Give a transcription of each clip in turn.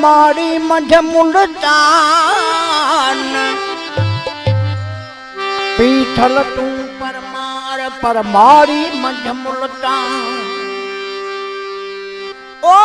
माड़ी मंझ मुल्तान पीठल तू परमार पर माड़ी मंझ मुल्तान ओ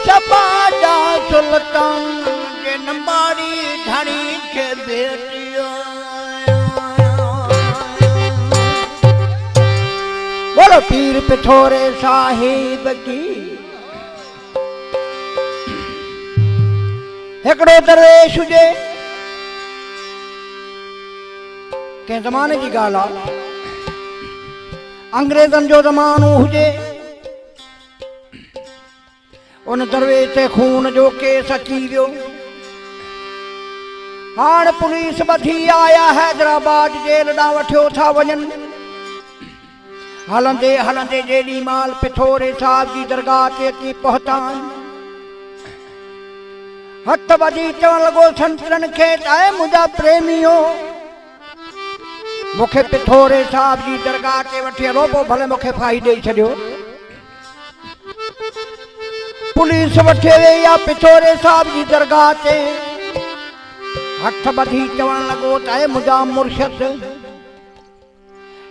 सपाजा सुल्तान जिन माड़ी धनी के बेटियो बोलो पीर पिथोरे साहिब की हिकड़ो दरवेश हुजे के ज़माने जी ॻाल्हि आहे अंग्रेज़नि जो ज़मानो हुजे उन दरवेश ते खून जो केस अची वियो हाणे पुलिस ॿधी आया हैदराबाद जेल ॾांहुं वठियो था वञनि हलंदे हलंदे जेॾी महिल पिथोरे साहिब जी दरगाह ते अची पहुतान हथ ॿधी चवण लॻो संतनि खे ऐं मुंहिंजा प्रेमियो मूंखे पिथोरे साहिब जी दरगाह ते वठी हलो पोइ भले मूंखे फाही ॾेई छॾियो पुलिस वठी वई आहे पिथोरे साहिब जी दरगाह ते हथ ॿधी चवण लॻो त ऐं मुंहिंजा मुर्शद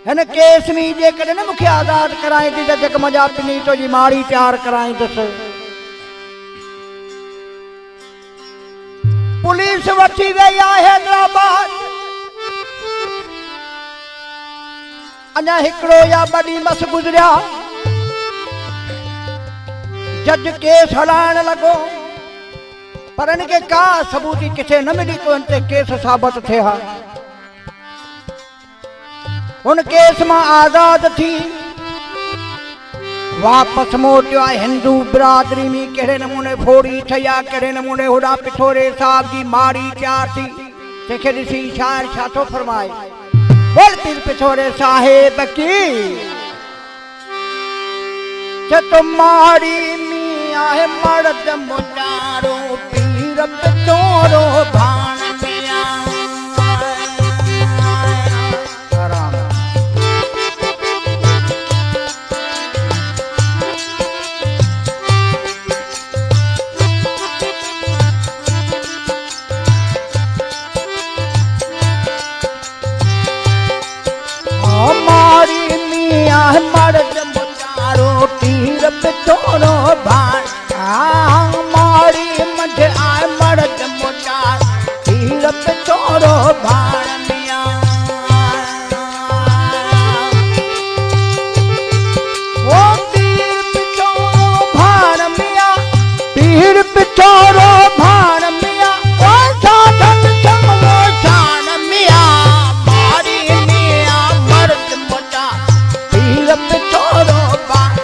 हिन केस में जेकॾहिं न मूंखे आज़ादु कराए थी त जेका मुंहिंजा पिनी तुंहिंजी माड़ी तयारु कराईंदुसि पुलिस वठी वई आहे हैदराबाद अञा हिकिड़ो या ॿ ॾींहं बस गुज़रिया जज केस हलाइण लॻो पर हिनखे का सबूती किथे न मिली को हिन ते केस साबित थिए हा उन केस मां आज़ाद थी वापस मोटियो आहे हिंदू बिरादरी में कहिड़े नमूने फोड़ी ठही आहे कहिड़े नमूने होॾां पिथोरे साहिब जी माड़ी तयार थी तंहिंखे ॾिसी शाइर छा थो फरमाए बोल पीर पिथोरे साहिब की तो माड़ी में आहे मर्द मुटारो पीर पिथोरो भाण में मर्द मुटारो पीर पिथोरो भाण माड़ी मंझ आए मर्द मुटार पीर पिथोरो भाण मिया ओ पीर पिथोरो भाण मिया पीर पिथोरो भाण मिया ओ साधन चमलो शान मिया माड़ी मिया मर्द मुटार पीर पिथोरो भाण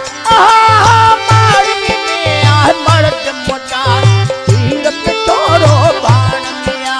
माड़ी मिया मर्द मुटार पीर पिथोरो भाण मिया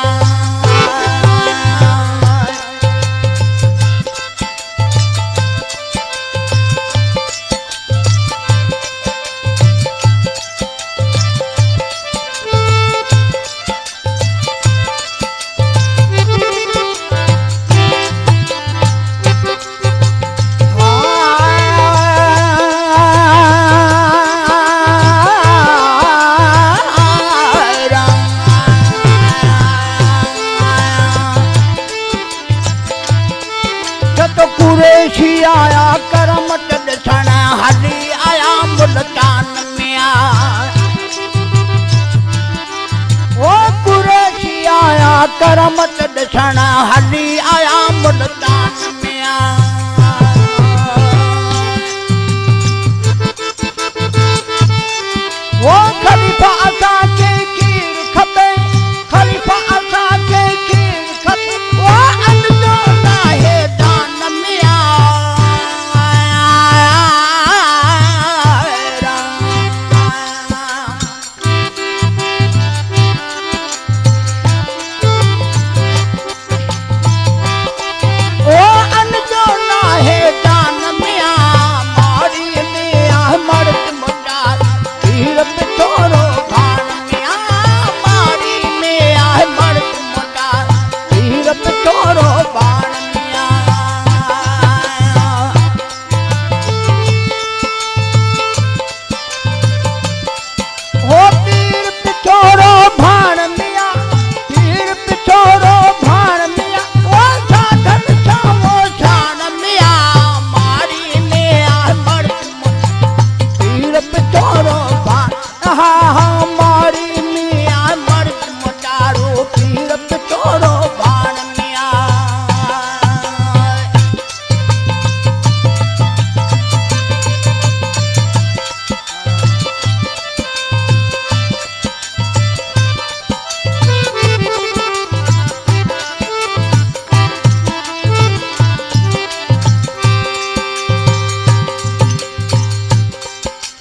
कुरैशी आया करम ॾिसण हली आया मुल्तान में ओ कुरैशी आया करम ॾिसण हली आया मुल्तान में ओ खलीफ़ा असांखे कीर खपे खलीफ़ा असांखे कीर खपे ओ अनजो नाहे दान मिया ओ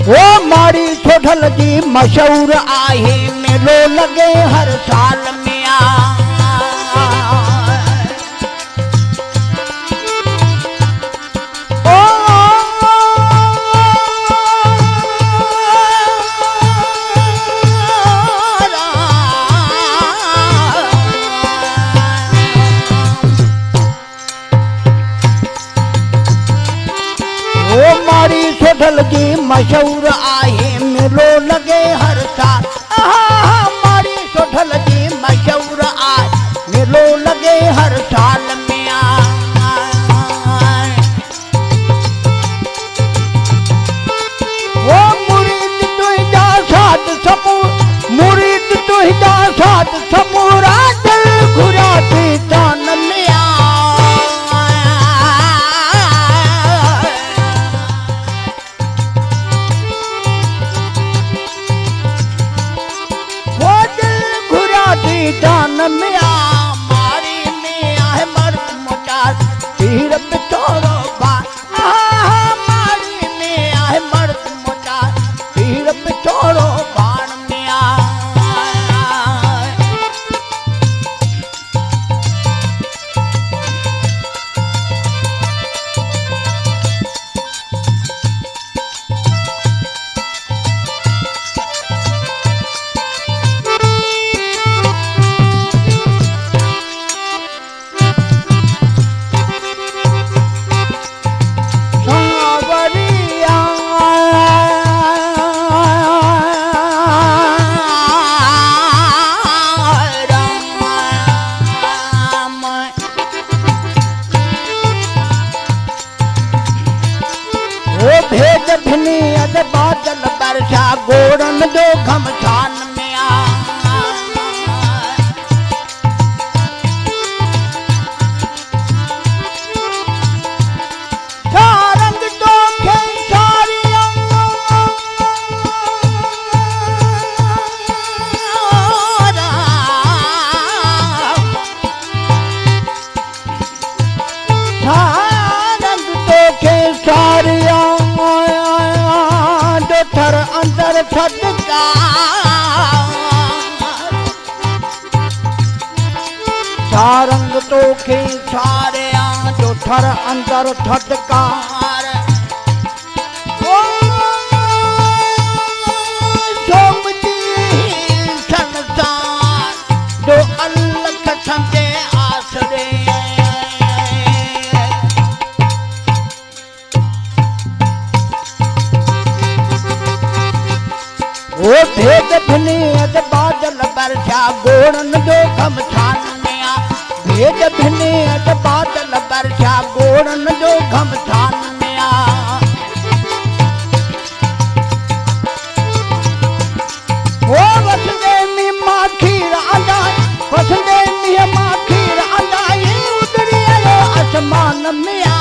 वो मारी सोढल जी मशहूर आहे मेलो लगे हर साल में आ सोढल जी मशहूर आहे मेलो लगे हर साल मारी सोढल जी मशहूर आहे मेलो लगे हर साल में वो मुरीद तुझा साथ समूर मुरीद तुझा साथ समूरा दिल घुराती तान में दान में आ मारी में आहे मर्द मोटा पीर पितोरो बाण मारी में आहे मर्द मोटा पीर पितोरो बाण में आ भेद भिनी अद बादल बरसा गोरन जो घमसान में आ सारंग तो खेसारिया सारंग तो खेसारिया थर अंदर थटका सारंग तो के सारे जो थर अंदर थटकार सोमती संसार जो अलख समझे आसरे वो भेद भिनी अद बादल बरसा गोरन जो घमसान में आ भेद भिनी अद बादल बरसा गोरन जो घमसान में आ वो वसदे में माखी रांदा वसदे में माखी रांदा ये उतरी आयो आसमान में आ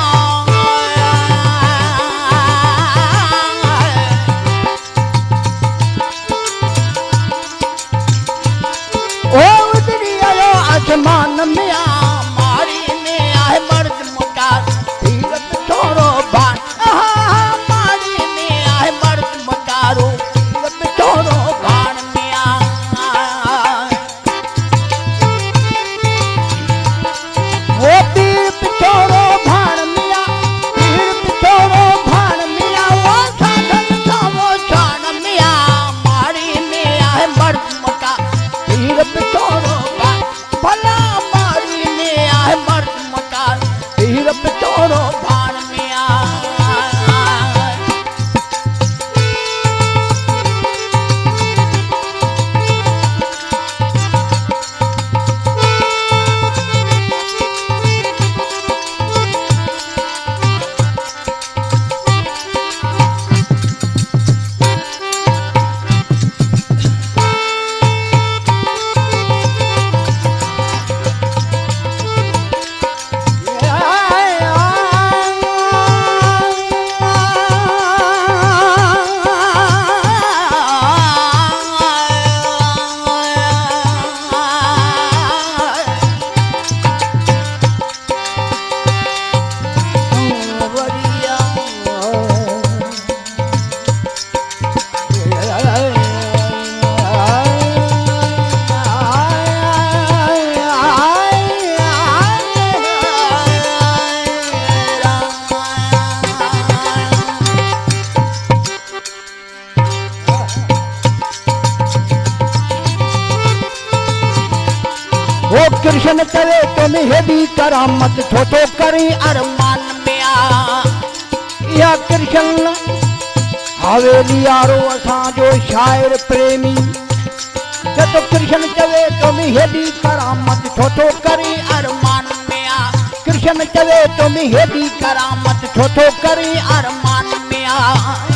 आसमान में आ मारी में आहे मर्द मोटा पीर पितोरो कृष्ण चवे तुम हेडी करामत छोटो करी अरमान में आ या कृष्ण हवेली यारो असां जो शायर प्रेमी तो कृष्ण चवे तुम हेडी करामत छोटो करी अरमान में आ कृष्ण चवे तुम हेडी करामत छोटो करी अरमान में आ